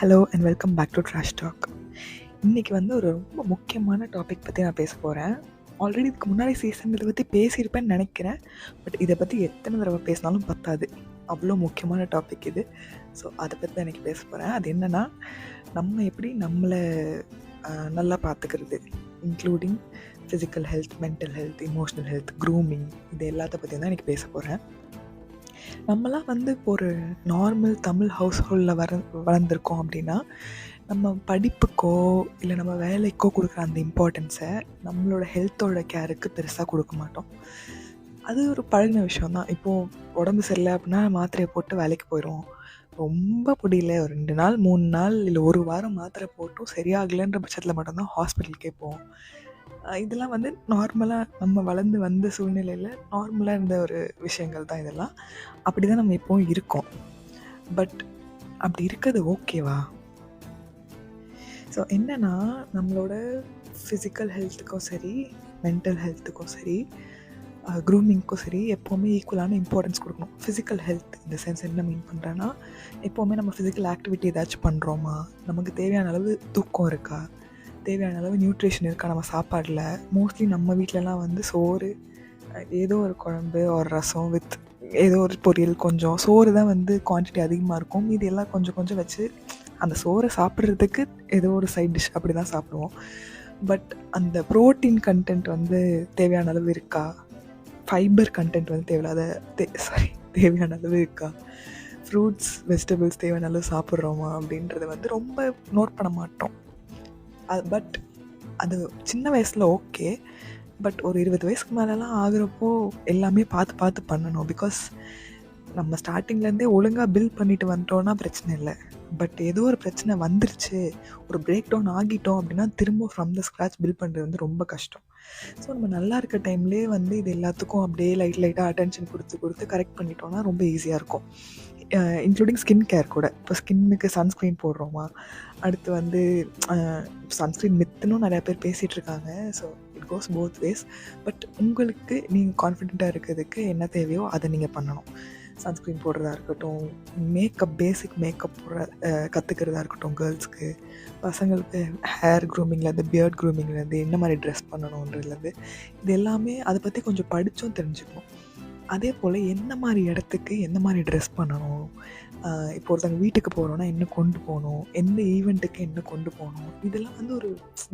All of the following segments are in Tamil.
Hello and welcome back to trash talk. இன்றைக்கி வந்து ஒரு ரொம்ப முக்கியமான டாபிக் பற்றி நான் பேச போகிறேன். ஆல்ரெடி இதுக்கு முன்னாடி சீசன் இதை பற்றி பேசியிருப்பேன்னு நினைக்கிறேன். பட் இதை பற்றி எத்தனை தடவை பேசினாலும் பத்தாது, அவ்வளோ முக்கியமான டாபிக் இது. ஸோ அதை பற்றி தான் இன்றைக்கி பேச போகிறேன். அது என்னென்னா, நம்ம எப்படி நம்மளை நல்லா பார்த்துக்கிறது, including physical health, mental health, emotional health, grooming, இது எல்லாத்த பற்றி தான் இன்றைக்கி பேச போகிறேன். நம்மலாம் வந்து ஒரு நார்மல் தமிழ் ஹவுஸ் ஹோல்டில் வளர்ந்துருக்கோம் அப்படின்னா, நம்ம படிப்புக்கோ இல்லை நம்ம வேலைக்கோ கொடுக்குற அந்த இம்பார்ட்டன்ஸை நம்மளோட ஹெல்த்தோட கேருக்கு பெருசாக கொடுக்க மாட்டோம். அது ஒரு பழகின விஷயந்தான். இப்போது உடம்பு சரியில்லை அப்படின்னா மாத்திரையை போட்டு வேலைக்கு போயிடுவோம். ரொம்ப முடியல, ஒரு 2 நாள் 3 நாள் இல்லை 1 வாரம் மாத்திரை போட்டும் சரியாகலைன்ற பட்சத்தில் மட்டும்தான் ஹாஸ்பிட்டலுக்கே போவோம். இதெல்லாம் வந்து நார்மலாக நம்ம வளர்ந்து வந்த சூழ்நிலையில் நார்மலாக இருந்த ஒரு விஷயங்கள் தான் இதெல்லாம். அப்படி தான் நம்ம இப்போவும் இருக்கோம். பட் அப்படி இருக்கிறது ஓகேவா? ஸோ என்னென்னா, நம்மளோட ஃபிசிக்கல் ஹெல்த்துக்கும் சரி, மென்டல் ஹெல்த்துக்கும் சரி, க்ரூமிங்க்கும் சரி எப்போவுமே ஈக்குவலான இம்பார்ட்டன்ஸ் கொடுக்கணும். ஃபிசிக்கல் ஹெல்த் இந்த சென்ஸ் என்ன மீன் பண்ணுறேன்னா, எப்போவுமே நம்ம ஃபிசிக்கல் ஆக்டிவிட்டி ஏதாச்சும் பண்ணுறோமா, நமக்கு தேவையான அளவு தூக்கம் இருக்கா, தேவையான அளவு நியூட்ரிஷன் இருக்கா நம்ம சாப்பாடில். மோஸ்ட்லி நம்ம வீட்டிலலாம் வந்து சோறு, ஏதோ ஒரு குழம்பு ஒரு ரசம் வித் ஏதோ ஒரு பொரியல், கொஞ்சம் சோறு தான் வந்து குவான்டிட்டி அதிகமாக இருக்கும். இது எல்லாம் கொஞ்சம் கொஞ்சம் வச்சு அந்த சோறை சாப்பிட்றதுக்கு ஏதோ ஒரு சைட் டிஷ் அப்படி தான் சாப்பிடுவோம். பட் அந்த ப்ரோட்டீன் கண்டென்ட் வந்து தேவையான அளவு இருக்கா, ஃபைபர் கண்டென்ட் வந்து தேவையான அளவு இருக்கா, ஃப்ரூட்ஸ் வெஜிடபிள்ஸ் தேவையான அளவு சாப்பிட்றோமா அப்படின்றத வந்து ரொம்ப நோட் பண்ண மாட்டோம். பட் அது சின்ன வயசில் ஓகே. பட் ஒரு 20 வயசுக்கு மேலெலாம் ஆகுறப்போ எல்லாமே பார்த்து பண்ணணும். பிகாஸ் நம்ம ஸ்டார்டிங்லேருந்தே ஒழுங்காக பில்ட் பண்ணிட்டு வந்துட்டோன்னா பிரச்சனை இல்லை. பட் ஏதோ ஒரு பிரச்சனை வந்துருச்சு, ஒரு பிரேக் டவுன் ஆகிட்டோம் அப்படின்னா திரும்ப ஃப்ரம் த ஸ்க்ராச் பில்ட் பண்ணுறது வந்து ரொம்ப கஷ்டம். ஸோ நம்ம நல்லா இருக்க டைம்லேயே வந்து இது எல்லாத்துக்கும் அப்படியே லைட்டாக அட்டென்ஷன் கொடுத்து கரெக்ட் பண்ணிட்டோன்னா ரொம்ப ஈஸியாக இருக்கும். இன்க்ளூடிங் ஸ்கின் கேர் கூட. இப்போ ஸ்கின்னுக்கு சன்ஸ்க்ரீன் போடுறோமா, அடுத்து வந்து சன்ஸ்க்ரீன் மித்துன்னு நிறையா பேர் பேசிகிட்ருக்காங்க. So it goes both ways. But உங்களுக்கு நீங்கள் கான்ஃபிடெண்ட்டாக இருக்கிறதுக்கு என்ன தேவையோ அதை நீங்கள் பண்ணணும். சன்ஸ்க்ரீன் போடுறதா இருக்கட்டும், பேசிக் மேக்கப் கற்றுக்கிறதா இருக்கட்டும், கேர்ள்ஸ்க்கு, பசங்களுக்கு ஹேர் க்ரூமிங்லேருந்து பியர்ட் க்ரூமிங்லேருந்து என்ன மாதிரி ட்ரெஸ் பண்ணணுன்றதுலேருந்து இது எல்லாமே அதை பற்றி கொஞ்சம் படித்தும் தெரிஞ்சுக்கணும். அதே போல் என்ன மாதிரி இடத்துக்கு என்ன மாதிரி ட்ரெஸ் பண்ணணும், இப்போ ஒருத்தங்க வீட்டுக்கு போகிறோன்னா என்ன கொண்டு போகணும், எந்த ஈவெண்ட்டுக்கு என்ன கொண்டு போகணும், இதெல்லாம் வந்து ஒரு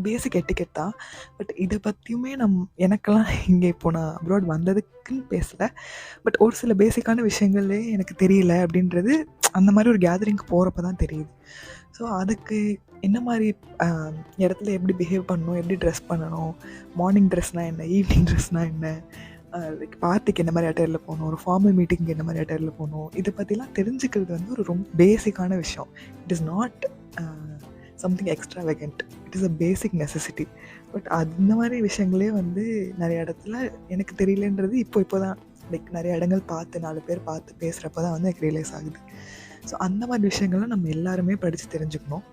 பேசிக் எட்டிக்கெட் தான். பட் இதை பற்றியுமே எனக்கெல்லாம் இங்கே இப்போ நான் அப்ராட் வந்ததுக்குன்னு பேசலை. பட் ஒரு சில பேசிக்கான விஷயங்களே எனக்கு தெரியல அப்படின்றது அந்த மாதிரி ஒரு கேதரிங்க்கு போகிறப்ப தான் தெரியுது. ஸோ அதுக்கு என்ன மாதிரி இடத்துல எப்படி பிஹேவ் பண்ணணும், எப்படி ட்ரெஸ் பண்ணணும், மார்னிங் ட்ரெஸ்னால் என்ன, ஈவினிங் ட்ரெஸ்னால் என்ன, லைக் பார்ட்டிக்கு என்ன மாதிரி அட்டையரில் போகணும், ஒரு ஃபார்மல் மீட்டிங்க்கு என்ன மாதிரி அட்டையரில் போகணும், இதை பற்றிலாம் தெரிஞ்சுக்கிறது வந்து ஒரு ரொம்ப பேசிக்கான விஷயம். It is not something extravagant, it is a basic necessity. But அந்த மாதிரி விஷயங்களே வந்து நிறைய இடத்துல எனக்கு தெரியலன்றது இப்போ தான் லைக் நிறைய இடங்கள் பார்த்து 4 பேர் பார்த்து பேசுகிறப்ப தான் வந்து எனக்கு ரியலைஸ் ஆகுது. ஸோ அந்த மாதிரி விஷயங்கள்லாம் நம்ம எல்லாருமே படித்து தெரிஞ்சுக்கணும்.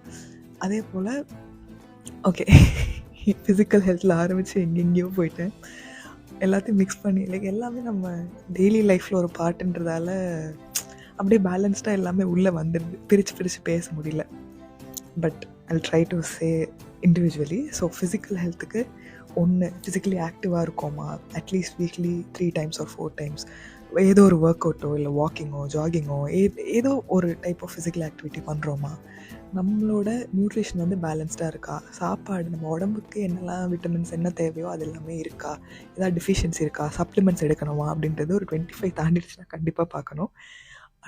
அதே போல் ஓகே, ஃபிசிக்கல் ஹெல்த்தில் ஆரம்பித்து எங்கெங்கேயோ போயிட்டேன். எல்லாத்தையும் மிக்ஸ் பண்ணி லைக் எல்லாமே நம்ம டெய்லி லைஃப்பில் ஒரு பார்ட்டுன்றதால அப்படியே பேலன்ஸ்டாக எல்லாமே உள்ளே வந்துடுது. பிரித்து பேச முடியல. But Jal try to say individually. So physical ஹெல்த்துக்கு ஃபிசிக்கலி ஆக்டிவாக இருக்கோமா, at least weekly 3 times or 4 times ஏதோ ஒரு ஒர்க் அவுட்டோ இல்லை வாக்கிங்கோ ஜாகிங்கோ ஏதோ ஒரு டைப் ஆஃப் ஃபிசிக்கல் ஆக்டிவிட்டி பண்ணுறோமா, நம்மளோட நியூட்ரிஷன் வந்து பேலன்ஸ்டாக இருக்கா, சாப்பாடு நம்ம உடம்புக்கு என்னெல்லாம் விட்டமின்ஸ் என்ன தேவையோ அது எல்லாமே இருக்கா, ஏதாவது டிஃபிஷியன்சி இருக்கா, சப்ளிமெண்ட்ஸ் எடுக்கணுமா அப்படின்றது ஒரு 25 தாண்டிடுச்சுன்னா கண்டிப்பாக பார்க்கணும்.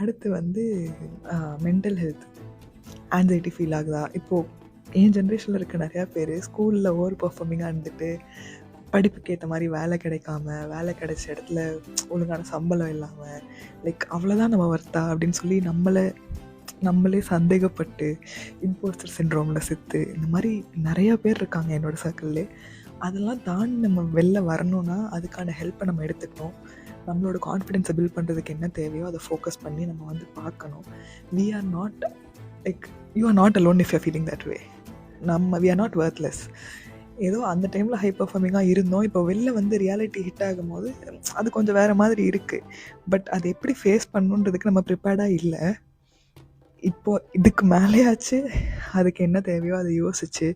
அடுத்து வந்து மென்டல் ஹெல்த், ஆன்சைட்டி ஃபீல் ஆகுதா. இப்போது என் ஜென்ரேஷனில் இருக்க நிறையா பேர் ஸ்கூலில் ஓவர் பர்ஃபார்மிங்காக இருந்துட்டு படிப்புக்கு ஏற்ற மாதிரி வேலை கிடைக்காம, வேலை கிடைச்ச இடத்துல ஒழுங்கான சம்பளம் இல்லாமல், லைக் அவ்வளோதான் நம்ம வர்த்தா அப்படின்னு சொல்லி நம்மளே சந்தேகப்பட்டு இம்போஸ்டர் சிண்ட்ரோமில் செத்து இந்த மாதிரி நிறையா பேர் இருக்காங்க என்னோடய சர்க்கிள்லே. அதெல்லாம் தாண்டி நம்ம வெளில வரணும்னா அதுக்கான ஹெல்ப்பை நம்ம எடுத்துக்கணும். நம்மளோட கான்ஃபிடென்ஸை பில்ட் பண்ணுறதுக்கு என்ன தேவையோ அதை ஃபோக்கஸ் பண்ணி நம்ம வந்து பார்க்கணும். We are not like you are not alone if you are feeling that way. We are not worthless. ஏதோ அந்த டைமில் ஹை பர்ஃபார்மிங்காக இருந்தோம், இப்போ வெளில வந்து ரியாலிட்டி ஹிட் ஆகும்போது அது கொஞ்சம் வேறு மாதிரி இருக்குது. பட் அதை எப்படி ஃபேஸ் பண்ணணுன்றதுக்கு நம்ம ப்ரிப்பேர்டாக இல்லை. இப்போ இதுக்கு மேலேயாச்சு அதுக்கு என்ன தேவையோ அதை யோசித்து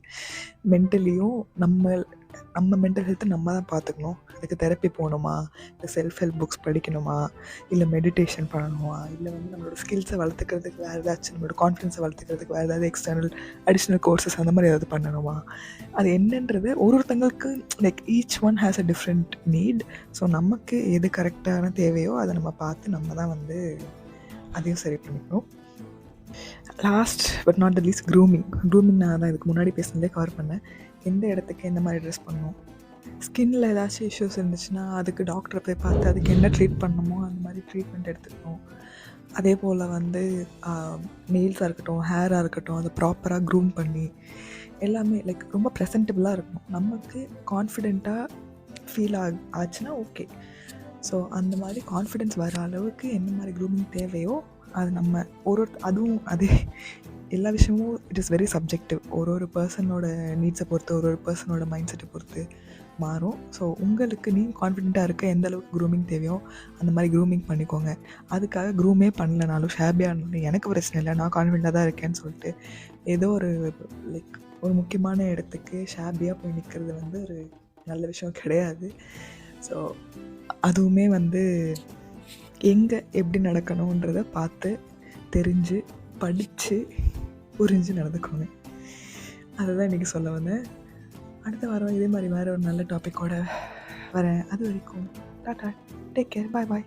மென்டலியும் நம்ம மென்டல் ஹெல்த்தை நம்ம தான் பார்த்துக்கணும். அதுக்கு தெரப்பி போகணுமா, இல்லை செல்ஃப் ஹெல்ப் புக்ஸ் படிக்கணுமா, இல்லை மெடிடேஷன் பண்ணணுமா, இல்லை நம்மளோட ஸ்கில்ஸை வளர்த்துக்கிறதுக்கு வேறு ஏதாச்சும், நம்மளோட கான்ஃபிடன்ஸை வளர்த்துக்கிறதுக்கு வேறு ஏதாவது எக்ஸ்டர்னல் அடிஷ்னல் கோர்சஸ் அந்த மாதிரி ஏதாவது பண்ணணுமா, அது என்னன்றது ஒருத்தங்களுக்கு like each one has a different need. So நமக்கு எது கரெக்டான தேவையோ அதை நம்ம பார்த்து நம்ம தான் அதையும் சரி பண்ணிக்கணும். Last but not the least grooming நான் தான் இதுக்கு முன்னாடி பேசுனதே கவர் பண்ணேன். எந்த இடத்துக்கு எந்த மாதிரி ட்ரெஸ் பண்ணணும், ஸ்கின்னில் ஏதாச்சும் இஷ்யூஸ் இருந்துச்சுன்னா அதுக்கு டாக்டரை போய் பார்த்து அதுக்கு என்ன ட்ரீட் பண்ணணுமோ அந்த மாதிரி ட்ரீட்மெண்ட் எடுத்துக்கணும். அதே போல் நெயில்ஸாக இருக்கட்டும், ஹேராக இருக்கட்டும், அதை ப்ராப்பராக க்ரூம் பண்ணி எல்லாமே லைக் ரொம்ப ப்ரெசன்டபுளாக இருக்கணும். நமக்கு கான்ஃபிடெண்ட்டாக ஃபீல் ஆச்சுன்னா ஓகே. ஸோ அந்த மாதிரி கான்ஃபிடென்ஸ் வர அளவுக்கு என்ன மாதிரி க்ரூமிங் தேவையோ அது நம்ம அதுவும் அதே எல்லா விஷயமும் இட் இஸ் வெரி சப்ஜெக்டிவ். ஒரு பர்சனோட நீட்ஸை பொறுத்து, ஒரு பர்சனோட மைண்ட் செட்டை பொறுத்து மாறும். ஸோ உங்களுக்கு நீங்கள் கான்ஃபிடென்ட்டாக இருக்க எந்த அளவுக்கு க்ரூமிங் தேவையோ அந்த மாதிரி க்ரூமிங் பண்ணிக்கோங்க. அதுக்காக க்ரூமே பண்ணலனாலும் ஷாபியாக இருந்தாலும் எனக்கு பிரச்சனை இல்லை, நான் கான்ஃபிடென்ட்டாக தான் இருக்கேன்னு சொல்லிட்டு ஏதோ ஒரு முக்கியமான இடத்துக்கு ஷாபியாக போய் நிற்கிறது ஒரு நல்ல விஷயம் கிடையாது. ஸோ அதுவுமே எங்கே எப்படி நடக்கணுன்றதை பார்த்து தெரிஞ்சு படித்து புரிஞ்சு நடந்துக்கோங்க. அதுதான் இன்றைக்கி சொல்ல வந்தேன். அடுத்த வாரம் இதே மாதிரி வேறு ஒரு நல்ல டாப்பிக்கோடு வரேன். அது வரைக்கும் டாட்டா, டேக் கேர், பாய் பாய்.